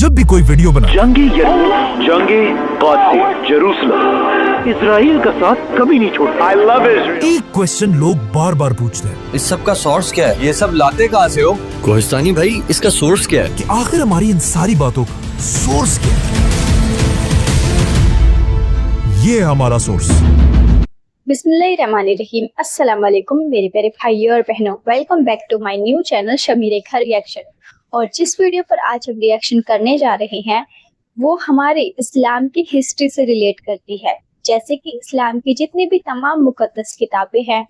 जब भी कोई वीडियो बना जंगी जेरूसलम इसराइल का साथ कभी नहीं छोड़ता। I love Israel। एक क्वेश्चन लोग बार बार पूछते हैं इस सब का सोर्स क्या है? ये सब लाते कहाँ से हो? कोहिस्तानी भाई, इसका सोर्स क्या है? कि आखिर हमारी इन सारी बातों का सोर्स क्या है। ये है हमारा सोर्स। बिस्मिल्लाहिर्रहमानिर्रहीम। अस्सलाम वालेकुम मेरे प्यारे भाइयों और बहनों, welcome back to my new channel Shami Rekha reaction. और जिस वीडियो पर आज हम रिएक्शन करने जा रहे हैं वो हमारे इस्लाम की हिस्ट्री से रिलेट करती है। जैसे कि इस्लाम की जितनी भी तमाम मुकद्दस किताबें हैं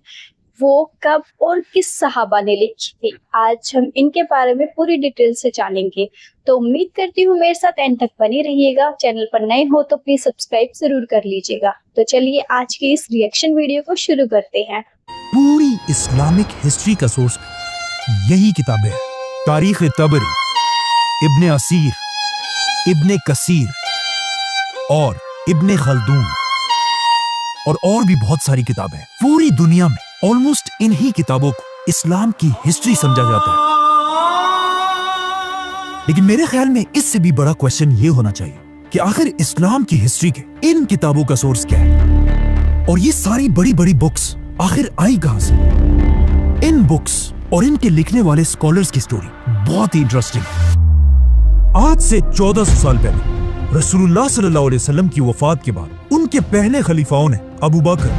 वो कब और किस सहाबा ने लिखी थी, आज हम इनके बारे में पूरी डिटेल से जानेंगे। तो उम्मीद करती हूँ मेरे साथ एंड तक बने रहिएगा। चैनल पर नए हो तो प्लीज सब्सक्राइब जरूर कर लीजिएगा। तो चलिए आज की इस रिएक्शन वीडियो को शुरू करते हैं। पूरी इस्लामिक हिस्ट्री का सोर्स यही किताबें हैं। तारीख तबरी, इब्ने असीर, इब्ने कसीर और इब्ने खल्दून और भी बहुत सारी किताबें हैं। पूरी दुनिया में ऑलमोस्ट इन्हीं किताबों को इस्लाम की हिस्ट्री समझा जाता है। लेकिन मेरे ख्याल में इससे भी बड़ा क्वेश्चन ये होना चाहिए कि आखिर इस्लाम की हिस्ट्री के इन किताबों का सोर्स क्या है और ये सारी बड़ी बड़ी बुक्स आखिर आई कहां से। इन बुक्स और इनके लिखने वाले स्कॉलर्स की स्टोरी बहुत ही इंटरेस्टिंग है। आज से 1400 साल पहले रसूलुल्लाह सल्लल्लाहु अलैहि वसल्लम की वफात के बाद उनके पहले खलीफाओं ने अबू बकर,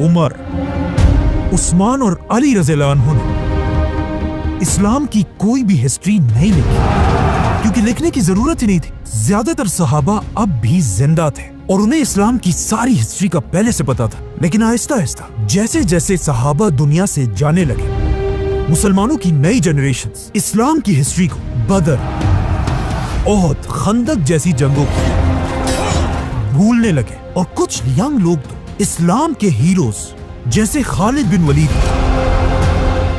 उमर, उस्मान और अली रज़ियल्लाहु अन्हु ने इस्लाम की कोई भी हिस्ट्री नहीं लिखी क्योंकि लिखने की जरूरत ही नहीं थी। ज्यादातर सहाबा अब भी जिंदा थे और उन्हें इस्लाम की सारी हिस्ट्री का पहले से पता था। लेकिन आहिस्ता आहिस्ता जैसे जैसे सहाबा दुनिया से जाने लगे, मुसलमानों की नई जनरेशंस इस्लाम की हिस्ट्री को बदर, ओहद, खंदक जैसी जंगों को भूलने लगे और कुछ यंग लोग तो इस्लाम के हीरोज जैसे खालिद बिन वलीद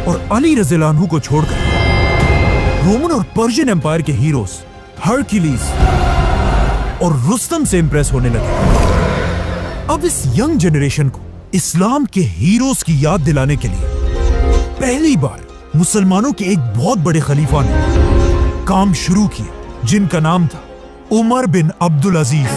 और अली रज़ियल्लाहु अन्हु को छोड़कर रोमन और पर्शियन एम्पायर के हीरोज हरक्यूलिस और रुस्तम से इंप्रेस होने लगे। अब इस यंग जनरेशन को इस्लाम के हीरोज की याद दिलाने के लिए पहली बार मुसलमानों के एक बहुत बड़े खलीफा ने काम शुरू किया जिनका नाम था उमर बिन अब्दुल अजीज।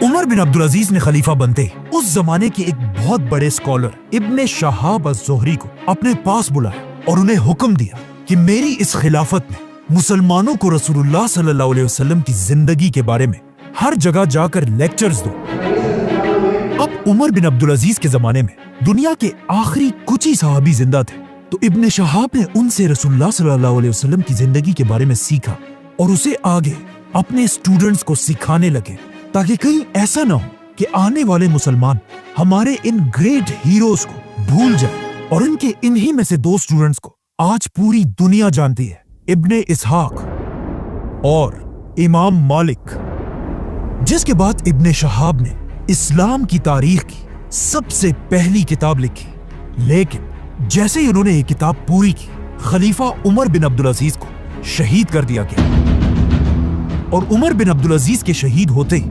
उमर बिन अब्दुल अजीज ने खलीफा बनते उस जमाने के एक बहुत बड़े स्कॉलर इब्ने शहाब अज़-ज़ुहरी को अपने पास बुलाया और उन्हें हुक्म दिया कि मेरी इस खिलाफत में मुसलमानों को रसूलुल्लाह सल्लल्लाहु अलैहि वसल्लम की जिंदगी के बारे में हर जगह जाकर लेक्चर्स दो। अब उमर बिन अब्दुल अजीज के जमाने में दुनिया के आखिरी कुछ ही सहाबी जिंदा थे, तो इब्ने शहाब ने उनसे रसूलुल्लाह सल्लल्लाहु अलैहि वसल्लम की जिंदगी के बारे में सीखा और उसे आगे अपने स्टूडेंट्स को सिखाने लगे ताकि कहीं ऐसा ना हो कि आने वाले मुसलमान हमारे इन ग्रेट हीरोज को भूल जाए। और इनके इन्हीं में से दो स्टूडेंट्स को आज पूरी दुनिया जानती है, इब्ने इसहाक और इमाम मालिक। जिसके बाद इब्ने शहाब ने इस्लाम की तारीख की सबसे पहली किताब लिखी। लेकिन जैसे ही उन्होंने ये किताब पूरी की, खलीफा उमर बिन अब्दुल अजीज को शहीद कर दिया गया और उमर बिन अब्दुल अजीज के शहीद होते ही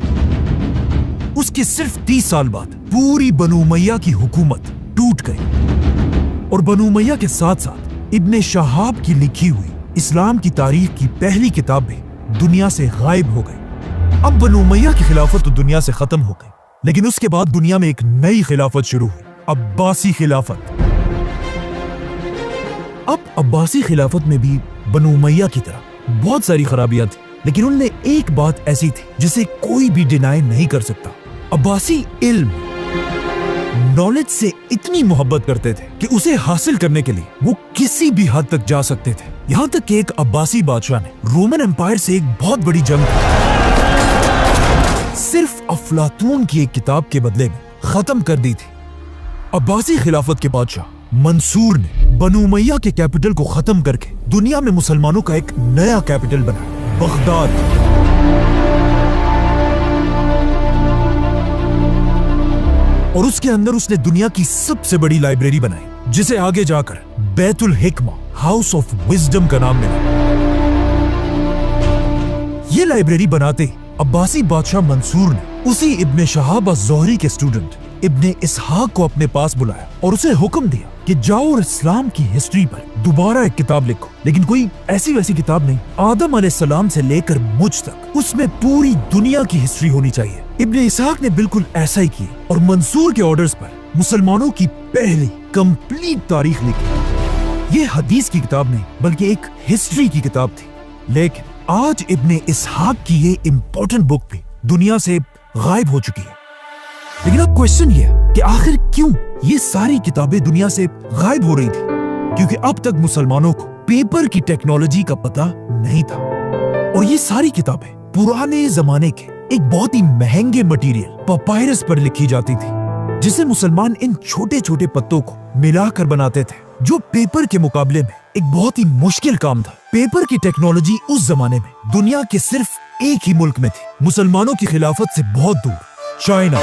उसके सिर्फ 30 साल बाद पूरी बनु उमैया की हुकूमत टूट गई और बनु उमैया के साथ साथ इब्ने शहाब की लिखी हुई इस्लाम की तारीख की पहली किताब भी दुनिया से गायब हो गई। अब बनु उमैया की खिलाफत तो दुनिया से खत्म हो गई, लेकिन उसके बाद दुनिया में एक नई खिलाफत शुरू हुई, अब्बासी खिलाफत। अब अब्बासी खिलाफत में भी बनु उमैया की तरह बहुत सारी खराबियां थी, लेकिन उनमें एक बात ऐसी थी जिसे कोई भी डिनाई नहीं कर सकता। अब्बासी इल्म, नॉलेज से इतनी मोहब्बत करते थे कि उसे हासिल करने के लिए वो किसी भी हद तक जा सकते थे। यहाँ तक कि एक अब्बासी बादशाह ने रोमन एम्पायर से एक बहुत बड़ी जंग सिर्फ अफलातून की एक किताब के बदले में खत्म कर दी थी। अब्बासी खिलाफत के बादशाह मंसूर ने बनु उमैया के कैपिटल को खत्म करके दुनिया में मुसलमानों का एक नया कैपिटल बनाया, बगदाद। और उसके अंदर उसने दुनिया की सबसे बड़ी लाइब्रेरी बनाई जिसे आगे जाकर बैतुल हिकमा, हाउस ऑफ विजडम का नाम मिला। ये लाइब्रेरी बनाते अब्बासी बादशाह मंसूर ने उसी इब्ने शहाब अज़-ज़ुहरी के स्टूडेंट इब्ने इसहाक को अपने पास बुलाया और उसे हुक्म दिया कि जाओ और इस्लाम की हिस्ट्री पर दोबारा एक किताब लिखो, लेकिन कोई ऐसी वैसी किताब नहीं, आदम अलैहिस्सलाम से लेकर मुझ तक उसमें पूरी दुनिया की हिस्ट्री होनी चाहिए। इब्ने इसहाक ने बिल्कुल ऐसा ही किया और मंसूर के ऑर्डर्स पर मुसलमानों की पहली कंप्लीट तारीख लिखी। ये हदीस की किताब नहीं बल्कि एक हिस्ट्री की किताब थी। लेकिन आज इब्ने इसहाक की ये इम्पोर्टेंट बुक भी दुनिया से गायब हो चुकी है। लेकिन अब क्वेश्चन ये है कि आखिर क्यों ये सारी किताबें दुनिया से गायब हो रही थी? क्योंकि अब तक मुसलमानों को पेपर की टेक्नोलॉजी का पता नहीं था और ये सारी किताबें पुराने जमाने के एक बहुत ही महंगे मटेरियल पपायरस पर लिखी जाती थी, जिसे मुसलमान इन छोटे छोटे पत्तों को मिलाकर बनाते थे, जो पेपर के मुकाबले में एक बहुत ही मुश्किल काम था। पेपर की टेक्नोलॉजी उस जमाने में दुनिया के सिर्फ एक ही मुल्क में थी, मुसलमानों की खिलाफत से बहुत दूर, चाइना।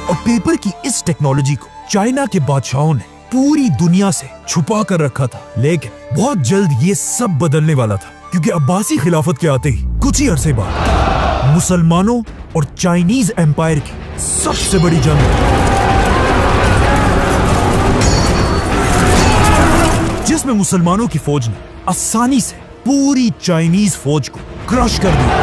और पेपर की इस टेक्नोलॉजी को चाइना के बादशाहों ने पूरी दुनिया से छुपा कर रखा था। लेकिन बहुत जल्द ये सब बदलने वाला था, क्योंकि अब्बासी खिलाफत के आते ही कुछ ही अरसे बाद मुसलमानों और चाइनीज एम्पायर की सबसे बड़ी जंग, जिसमें मुसलमानों की फौज ने आसानी से पूरी चाइनीज फौज को क्रश कर दिया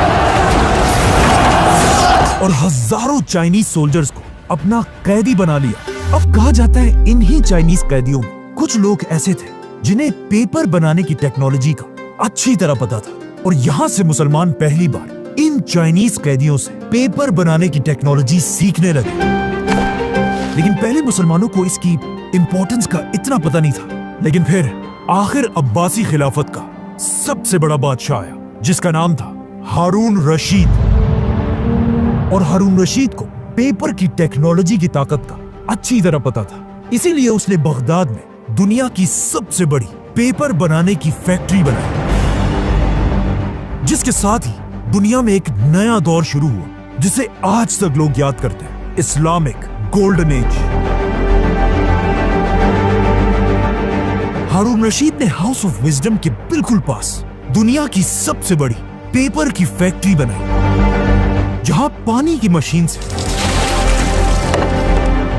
और हजारों चाइनीज सोल्जर्स को अपना कैदी बना लिया। अब कहा जाता है इन्हीं चाइनीज कैदियों में कुछ लोग ऐसे थे जिन्हें पेपर बनाने की टेक्नोलॉजी का अच्छी तरह पता था, और यहाँ से मुसलमान पहली बार इन चाइनीज कैदियों से पेपर बनाने की टेक्नोलॉजी सीखने लगे। लेकिन पहले मुसलमानों को इसकी इंपॉर्टेंस का इतना पता नहीं था। लेकिन फिर आखिर अब्बासी खिलाफत का सबसे बड़ा बादशाह आया, जिसका नाम था हारून रशीद। और हारून रशीद को पेपर की टेक्नोलॉजी की ताकत का अच्छी तरह पता था, इसीलिए उसने बगदाद में दुनिया की सबसे बड़ी पेपर बनाने की फैक्ट्री बनाई, जिसके साथ ही दुनिया में एक नया दौर शुरू हुआ, जिसे आज तक लोग याद करते हैं, इस्लामिक गोल्डन एज। हारून रशीद ने हाउस ऑफ विजडम के बिल्कुल पास दुनिया की सबसे बड़ी पेपर की फैक्ट्री बनाई, जहां पानी की मशीन से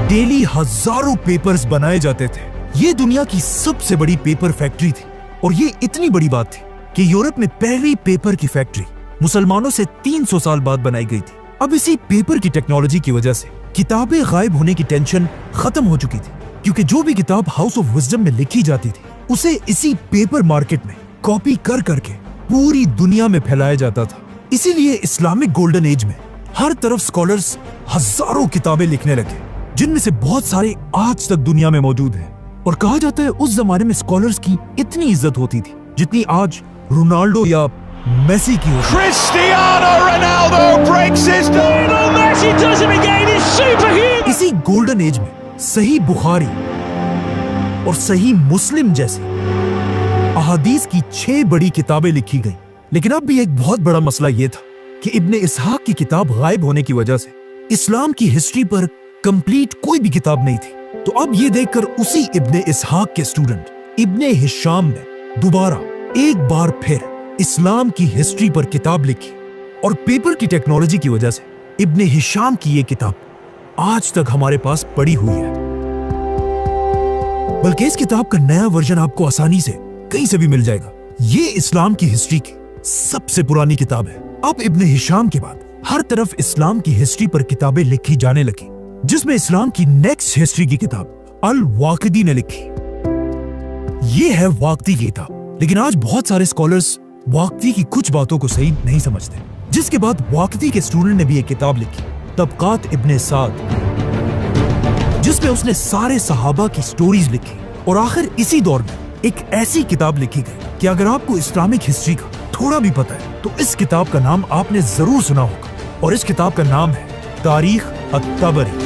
डेली हजारों पेपर्स बनाए जाते थे। ये दुनिया की सबसे बड़ी पेपर फैक्ट्री थी, और ये इतनी बड़ी बात थी कि यूरोप में पहली पेपर की फैक्ट्री मुसलमानों से 300 साल बाद बनाई गई थी। अब इसी पेपर की टेक्नोलॉजी की वजह से किताबें गायब होने की टेंशन खत्म हो चुकी थी, क्योंकि जो भी किताब हाउस ऑफ विजडम में लिखी जाती थी उसे इसी पेपर मार्केट में कॉपी कर करके पूरी दुनिया में फैलाया जाता था। इसीलिए इस्लामिक गोल्डन एज में हर तरफ स्कॉलर्स हजारों किताबें लिखने लगे, जिनमें से बहुत सारे आज तक दुनिया में मौजूद हैं। और कहा जाता है उस जमाने में स्कॉलर्स की इतनी इज्जत होती थी जितनी आज रोनाल्डो या मेसी की होती है। Cristiano Ronaldo breaks his Lionel Messi does it again, he's superhuman. इसी गोल्डन एज में सही बुखारी और सही मुस्लिम जैसी अहादीस की 6 बड़ी किताबें लिखी गई। लेकिन अब भी एक बहुत बड़ा मसला यह था कि इब्ने इसहाक की किताब गायब होने की वजह से इस्लाम की हिस्ट्री पर कंप्लीट कोई भी किताब नहीं थी। तो अब ये देखकर उसी इब्ने इसहाक के स्टूडेंट इब्ने हिशाम ने दोबारा एक बार फिर इस्लाम की हिस्ट्री पर किताब लिखी, और पेपर की टेक्नोलॉजी की वजह से इब्ने हिशाम की ये किताब आज तक हमारे पास पड़ी हुई है। बल्कि इस किताब का नया वर्जन आपको आसानी से कहीं से भी मिल जाएगा। ये इस्लाम की हिस्ट्री की सबसे पुरानी किताब है। अब इब्ने हिशाम के बाद हर तरफ इस्लाम की हिस्ट्री पर किताबें लिखी जाने लगी, जिसमें इस्लाम की नेक्स्ट हिस्ट्री की किताब अल वाकिदी ने लिखी। ये है वाकदी की किताब, लेकिन आज बहुत सारे स्कॉलर्स वाकदी की कुछ बातों को सही नहीं समझते, जिसके बाद वाकदी के स्टूडेंट ने भी एक किताब लिखी, तबकात इब्ने साद, जिसमें उसने सारे सहाबा की स्टोरीज लिखी। और आखिर इसी दौर में एक ऐसी किताब लिखी गई कि अगर आपको इस्लामिक हिस्ट्री का थोड़ा भी पता है तो इस किताब का नाम आपने जरूर सुना होगा, और इस किताब का नाम है तारीख अत-तबरी।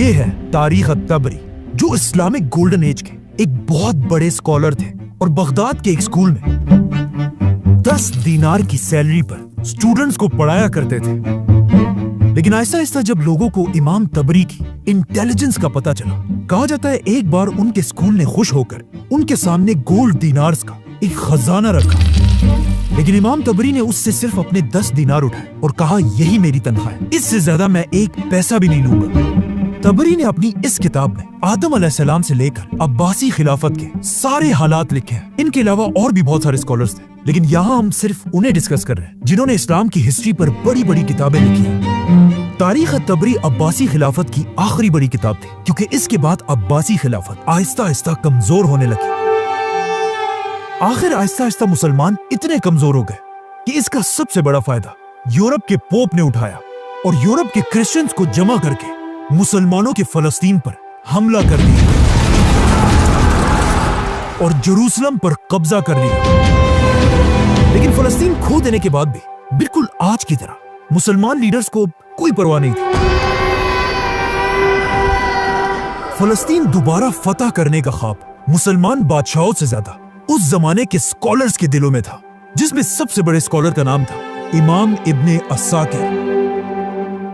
ये है तारीख अत-तबरी, जो इस्लामिक गोल्डन एज के एक बहुत बड़े स्कॉलर थे, और बगदाद के एक स्कूल में 10 दीनार की सैलरी पर स्टूडेंट्स को पढ़ाया करते थे। लेकिन ऐसा ऐसा जब लोगों को इमाम तबरी की इंटेलिजेंस का पता चला, कहा जाता है एक बार उनके स्कूल ने खुश होकर उनके सामने गोल्ड दीनार्स का एक खजाना रखा, लेकिन इमाम तबरी ने उससे सिर्फ अपने 10 दीनार उठाए और कहा यही मेरी तनख्वाह है, इससे ज्यादा मैं एक पैसा भी नहीं लूंगा। तबरी ने अपनी इस किताब में आदम अलैहिस्सलाम से लेकर अब्बासी खिलाफत के सारे हालात लिखे हैं। इनके अलावा और भी बहुत सारे स्कॉलर्स थे, लेकिन यहाँ हम सिर्फ उन्हें डिस्कस कर रहे हैं जिन्होंने इस्लाम की हिस्ट्री पर बड़ी बड़ी किताबें लिखी हैं। तारीख तबरी अब्बासी खिलाफत की आखिरी बड़ी किताब थी, क्योंकि इसके बाद अब्बासी खिलाफत आहिस्ता आहिस्ता कमजोर होने लगी। आखिर आहिस्ता आहिस्ता मुसलमान इतने कमजोर हो गए कि इसका सबसे बड़ा फायदा यूरोप के पोप ने उठाया और यूरोप के क्रिश्चियंस को जमा करके मुसलमानों के फलस्तीन पर हमला कर दिया और जेरूसलम पर कब्जा कर लिया। लेकिन फलस्तीन खो देने के बाद भी बिल्कुल आज की तरह मुसलमान लीडर्स को कोई परवाह नहीं थी। फलस्तीन दोबारा फतह करने का ख्वाब मुसलमान बादशाहों से ज्यादा उस जमाने के स्कॉलर्स के दिलों में था, जिसमें सबसे बड़े स्कॉलर का नाम था इमाम इब्ने अस्साकिर,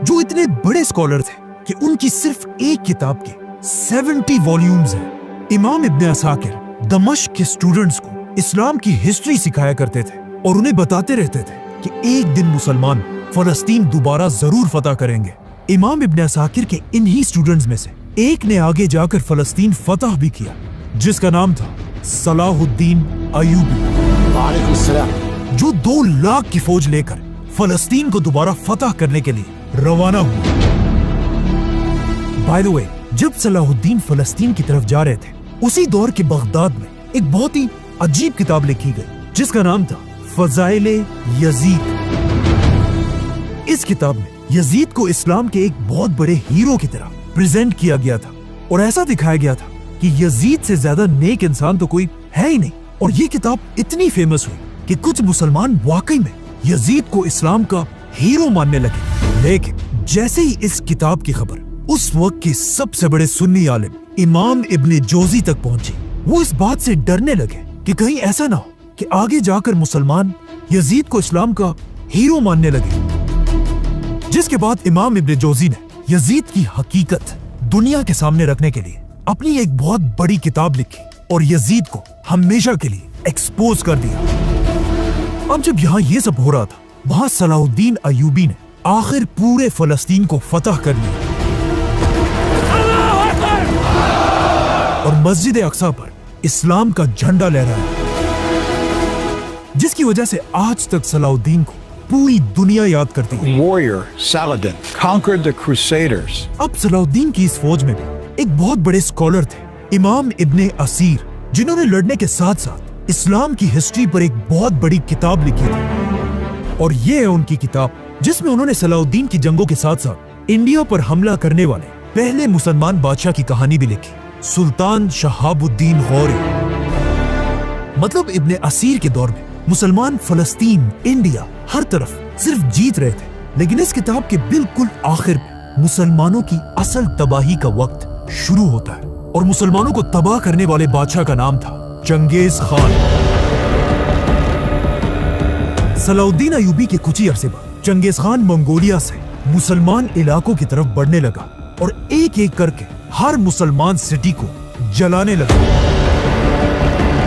जो इतने बड़े स्कॉलर थे कि उनकी सिर्फ एक किताब के 70 वॉल्यूम्स हैं। इमाम इब्ने अस्साकिर दमिश्क के स्टूडेंट्स को इस्लाम की हिस्ट्री सिखाया करते थे और उन्हें बताते रहते थे कि एक दिन मुसलमान फलस्तीन दोबारा जरूर फतह करेंगे। इमाम इब्ने अस्साकिर के इन्हीं स्टूडेंट्स में से एक ने आगे जाकर फलस्तीन फतह भी किया, जिसका नाम था सलाहुद्दीन अयूबी, जो 2 लाख की फौज लेकर फलस्तीन को दोबारा फतह करने के लिए रवाना हुआ। बाय द वे, जब सलाहुद्दीन फलस्तीन की तरफ जा रहे थे, उसी दौर के बगदाद में एक बहुत ही अजीब किताब लिखी गई जिसका नाम था फज़ाइले यजीद। इस किताब में यजीद को इस्लाम के एक बहुत बड़े हीरो की तरह प्रेजेंट किया गया था और ऐसा दिखाया गया था कि यजीद से ज्यादा नेक इंसान तो कोई है ही नहीं। और ये किताब इतनी फेमस हुई कि कुछ मुसलमान वाकई में यजीद को इस्लाम का हीरो मानने लगे। लेकिन जैसे ही इस किताब की खबर उस वक्त के सबसे बड़े सुन्नी आलिम इमाम इब्ने जोजी तक पहुंची, वो इस बात से डरने लगे कि कहीं ऐसा ना हो कि आगे जाकर मुसलमान यजीद को इस्लाम का हीरो मानने लगे। जिसके बाद इमाम इब्ने जोजी ने यजीद की हकीकत दुनिया के सामने रखने के लिए अपनी एक बहुत बड़ी किताब लिखी और यजीद को हमेशा के लिए एक्सपोज कर दिया। अब जब यहाँ ये सब हो रहा था, वहाँ सलाहुद्दीन अयूबी ने आखिर पूरे फलस्तीन को फतह कर लिया और मस्जिद अक्सा पर इस्लाम का झंडा लहराया, जिसकी वजह से आज तक सलाहुद्दीन को पूरी दुनिया याद करती है। Warrior Saladin conquered the Crusaders. अब सलाहुद्दीन की इस फौज में भी एक बहुत बड़े स्कॉलर थे, इमाम इब्ने असीर, जिन्होंने लड़ने के साथ साथ इस्लाम की हिस्ट्री पर एक बहुत बड़ी किताब लिखी थी। और ये है उनकी किताब जिसमें उन्होंने सलाहुद्दीन की जंगों के साथ साथ इंडिया पर हमला करने वाले पहले मुसलमान बादशाह की कहानी भी लिखी, सुल्तान शहाबुद्दीन गौरी। मतलब इब्ने असीर के दौर में मुसलमान फलस्तीन, इंडिया, हर तरफ सिर्फ जीत रहे थे। लेकिन इस किताब के बिल्कुल आखिर में मुसलमानों की असल तबाही का वक्त शुरू होता है और मुसलमानों को तबाह करने वाले बादशाह का नाम था चंगेज खान। सलाहुद्दीन अयूबी के कुछ ही अरसे बाद चंगेज खान मंगोलिया से मुसलमान इलाकों की तरफ बढ़ने लगा और एक एक करके हर मुसलमान सिटी को जलाने लगा।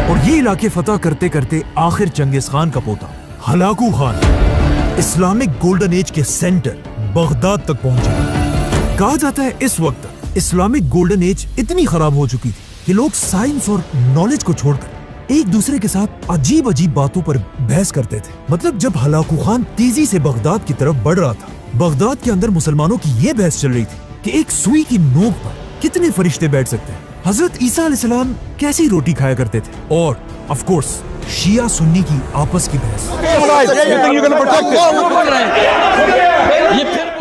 और ये इलाके फतह करते करते आखिर चंगेज खान का पोता Hulagu Khan Islamic golden age के सेंटर बगदाद तक पहुंचा। कहा जाता है इस वक्त तक इस्लामिक गोल्डन एज इतनी खराब हो चुकी थी कि लोग साइंस और नॉलेज को छोड़कर एक दूसरे के साथ अजीब अजीब बातों पर बहस करते थे। मतलब जब हलाकू खान तेजी से बगदाद की तरफ बढ़ रहा था, बगदाद के अंदर मुसलमानों की ये बहस चल रही थी कि एक सुई की नोक पर कितने फरिश्ते बैठ सकते हैं, हजरत ईसा अलैहिस्सलाम कैसी रोटी खाया करते थे, और ऑफ कोर्स शिया सुन्नी की आपस की बहस।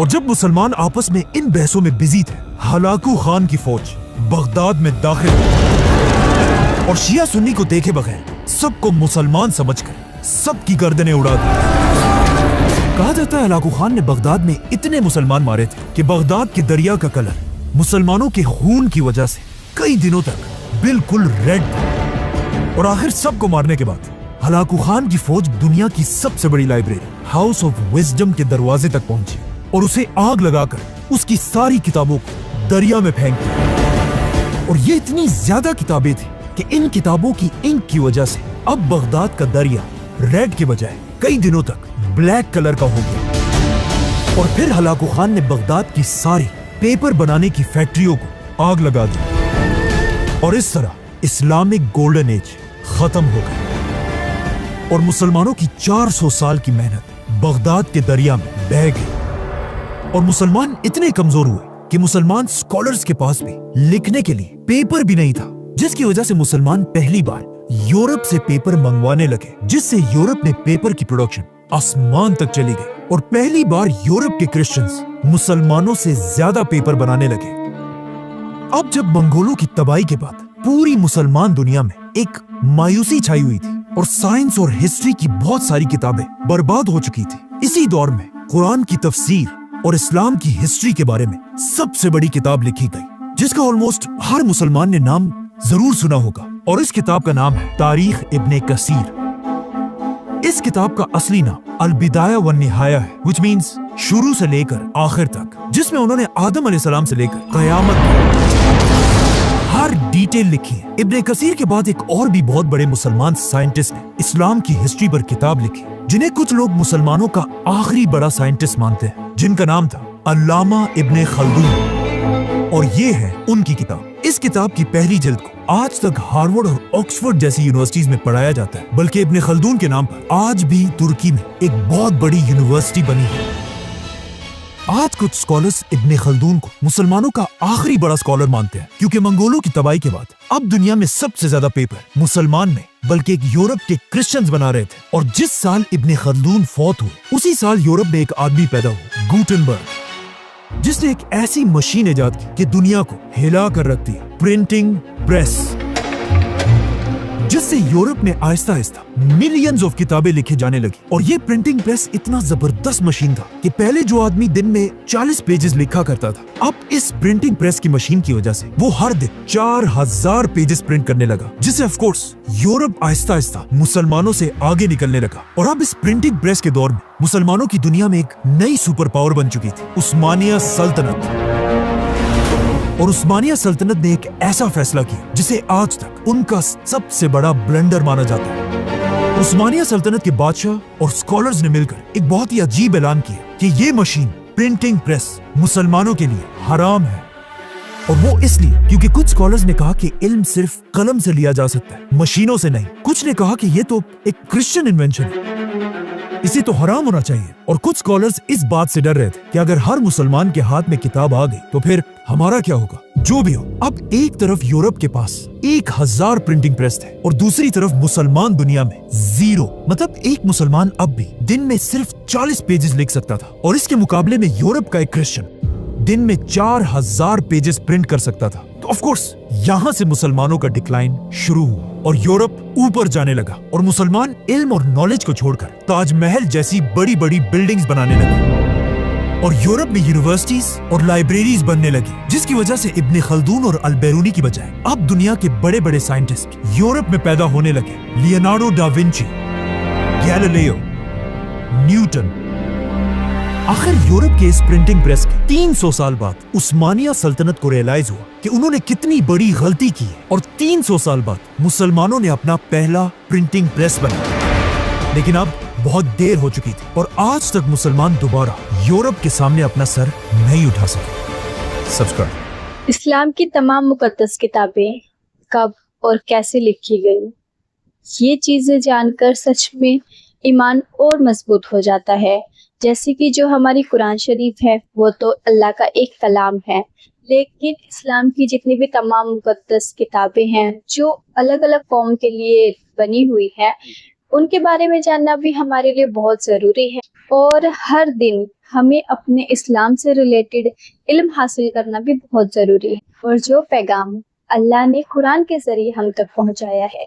और जब मुसलमान आपस में इन बहसों में बिजी थे, हलाकू खान की फौज बगदाद में दाखिल हुई और शिया सुन्नी को देखे बगैर सबको मुसलमान समझकर सबकी गर्दनें उड़ा दी। कहा जाता है हलाकू खान ने बगदाद में इतने मुसलमान मारे थे कि बगदाद के दरिया का कलर मुसलमानों के खून की वजह से कई दिनों तक बिल्कुल रेड था। और आखिर सबको मारने के बाद हलाकू खान की फौज दुनिया की सबसे बड़ी लाइब्रेरी हाउस ऑफ विजडम के दरवाजे तक पहुंची और उसे आग लगाकर उसकी सारी किताबों को दरिया में फेंक दिया। और ये इतनी ज्यादा किताबें थी कि इन किताबों की इंक की वजह से अब बगदाद का दरिया रेड के बजाय कई दिनों तक ब्लैक कलर का हो गया। और फिर हलाकू खान ने बगदाद की सारी पेपर बनाने की फैक्ट्रियों को आग लगा दी और इस तरह इस्लामिक गोल्डन एज खत्म हो गई और मुसलमानों की 400 साल की मेहनत बगदाद के दरिया में बह गई। और मुसलमान इतने कमजोर हुए कि मुसलमान स्कॉलर्स के पास भी लिखने के लिए पेपर भी नहीं था, जिसकी वजह से मुसलमान पहली बार यूरोप से पेपर मंगवाने लगे, जिससे यूरोप में पेपर की प्रोडक्शन आसमान तक चली गई और पहली बार यूरोप के क्रिश्चियंस मुसलमानों से ज्यादा पेपर बनाने लगे। अब जब मंगोलों की तबाही के बाद पूरी मुसलमान दुनिया में एक मायूसी छाई हुई थी और साइंस और हिस्ट्री की बहुत सारी किताबें बर्बाद हो चुकी थी, इसी दौर में कुरान की तफसीर और इस्लाम की हिस्ट्री के बारे में सबसे बड़ी किताब लिखी गई, जिसका ऑलमोस्ट हर मुसलमान ने नाम जरूर सुना होगा, और इस किताब का नाम है तारीख इब्ने कसीर। इस किताब का असली नाम अल-बिदाया व निहाया है, which means शुरू से लेकर आखिर तक, जिसमें उन्होंने आदम अलैहिस्सलाम से लेकर कयामत तक हर डिटेल लिखी है। इब्ने कसीर के बाद एक और भी बहुत बड़े मुसलमान साइंटिस्ट ने इस्लाम की हिस्ट्री पर किताब लिखी, जिन्हें कुछ लोग मुसलमानों का आखिरी बड़ा साइंटिस्ट मानते हैं, जिनका नाम था अल्लामा इब्ने खल्दून, और ये है उनकी किताब। इस किताब की पहली जिल्द को आज तक हार्वर्ड और ऑक्सफोर्ड जैसी यूनिवर्सिटीज में पढ़ाया जाता है, बल्कि इब्ने खल्दून के नाम पर आज भी तुर्की में एक बहुत बड़ी यूनिवर्सिटी बनी है। आज कुछ स्कॉलर्स इब्ने खल्दून को मुसलमानों का आखिरी बड़ा स्कॉलर मानते हैं, क्योंकि मंगोलों की तबाही के बाद अब दुनिया में सबसे ज्यादा पेपर मुसलमान में बल्कि एक यूरोप के क्रिश्चियंस बना रहे थे। और जिस साल इब्ने खल्दून फौत हुए, उसी साल यूरोप में एक आदमी पैदा हुआ, गुटेनबर्ग, जिसने एक ऐसी मशीन इजाद की कि दुनिया को हिला कर रख दिया, प्रिंटिंग प्रेस, जिससे यूरोप में आहिस्ता आहिस्ता मिलियंस ऑफ किताबें लिखे जाने लगी। और ये प्रिंटिंग प्रेस इतना जबरदस्त मशीन था कि पहले जो आदमी दिन में 40 पेजेस लिखा करता था, अब इस प्रिंटिंग प्रेस की मशीन की वजह से वो हर दिन 4000 पेजेस प्रिंट करने लगा, जिससे of course Europe Aahista Aahista मुसलमानों से आगे निकलने लगा। और अब इस प्रिंटिंग प्रेस के दौर में मुसलमानों की दुनिया में एक नई सुपर पावर बन चुकी थी, उस्मानिया सल्तनत। और उस्मानिया सल्तनत ने एक ऐसा फैसला किया जिसे आज तक उनका सबसे बड़ा ब्लंडर माना जाता है। उस्मानिया सल्तनत के बादशाह और स्कॉलर्स ने मिलकर एक बहुत ही अजीब ऐलान किया कि ये मशीन प्रिंटिंग प्रेस मुसलमानों के लिए हराम है। और वो इसलिए क्योंकि कुछ स्कॉलर्स ने कहा कि इल्म सिर्फ कलम से लिया जा सकता है, मशीनों से नहीं। कुछ ने कहा कि ये तो एक क्रिश्चियन इन्वेंशन है, इसे तो हराम होना चाहिए। और कुछ स्कॉलर्स इस बात से डर रहे थे कि अगर हर मुसलमान के हाथ में किताब आ गई तो फिर हमारा क्या होगा। जो भी हो, अब एक तरफ यूरोप के पास 1000 प्रिंटिंग प्रेस थे और दूसरी तरफ मुसलमान दुनिया में 0, मतलब एक मुसलमान अब भी दिन में सिर्फ 40 पेजेस लिख सकता था। और इसके मुकाबले में यूरोप का एक क्रिश्चियन दिन में 4000 पेजेस प्रिंट कर सकता था। तो ऑफ कोर्स यहाँ से मुसलमानों का डिक्लाइन शुरू हुआ और यूरोप ऊपर जाने लगा और मुसलमान इल्म और नॉलेज को छोड़कर ताजमहल जैसी बड़ी बड़ी बिल्डिंग्स बनाने लगे और यूरोप में यूनिवर्सिटीज और लाइब्रेरीज बनने लगी, जिसकी वजह से इब्ने खल्दून और अल-बेरूनी की बजाय अब दुनिया के बड़े बड़े साइंटिस्ट यूरोप में पैदा होने लगे। Leonardo da Vinci, Galileo, Newton. आखिर यूरोप के इस प्रिंटिंग प्रेस के 300 साल बाद उस्मानिया सल्तनत को रियलाइज हुआ कि उन्होंने कितनी बड़ी गलती की है और 300 साल बाद मुसलमानों ने अपना पहला प्रिंटिंग प्रेस बनाया। लेकिन अब बहुत देर हो चुकी थी और आज तक मुसलमान दोबारा यूरोप के सामने अपना सर नहीं उठा सके। सब्सक्राइब। इस्लाम की तमाम मुकद्दस किताबें कब और कैसे लिखी गई, ये चीज़ें जानकर सच में ईमान और मजबूत हो जाता है। जैसे कि जो हमारी कुरान शरीफ है वो तो अल्लाह का एक कलाम है, लेकिन इस्लाम की जितनी भी तमाम मुकद्दस किताबें हैं जो अलग अलग कौम के लिए बनी हुई है, उनके बारे में जानना भी हमारे लिए बहुत ज़रूरी है। और हर दिन हमें अपने इस्लाम से रिलेटेड इल्म हासिल करना भी बहुत ज़रूरी है। और जो पैगाम अल्लाह ने कुरान के ज़रिए हम तक पहुंचाया है,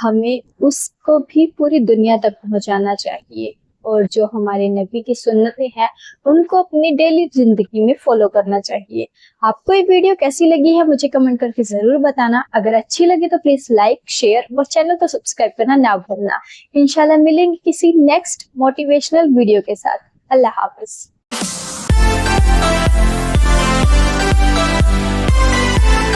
हमें उसको भी पूरी दुनिया तक पहुंचाना चाहिए। और जो हमारे नबी की सुन्नतें हैं उनको अपनी डेली जिंदगी में फॉलो करना चाहिए। आपको ये वीडियो कैसी लगी है मुझे कमेंट करके जरूर बताना। अगर अच्छी लगी तो प्लीज लाइक, शेयर और चैनल को सब्सक्राइब करना ना भूलना। इंशाल्लाह मिलेंगे किसी नेक्स्ट मोटिवेशनल वीडियो के साथ। अल्लाह हाफिज।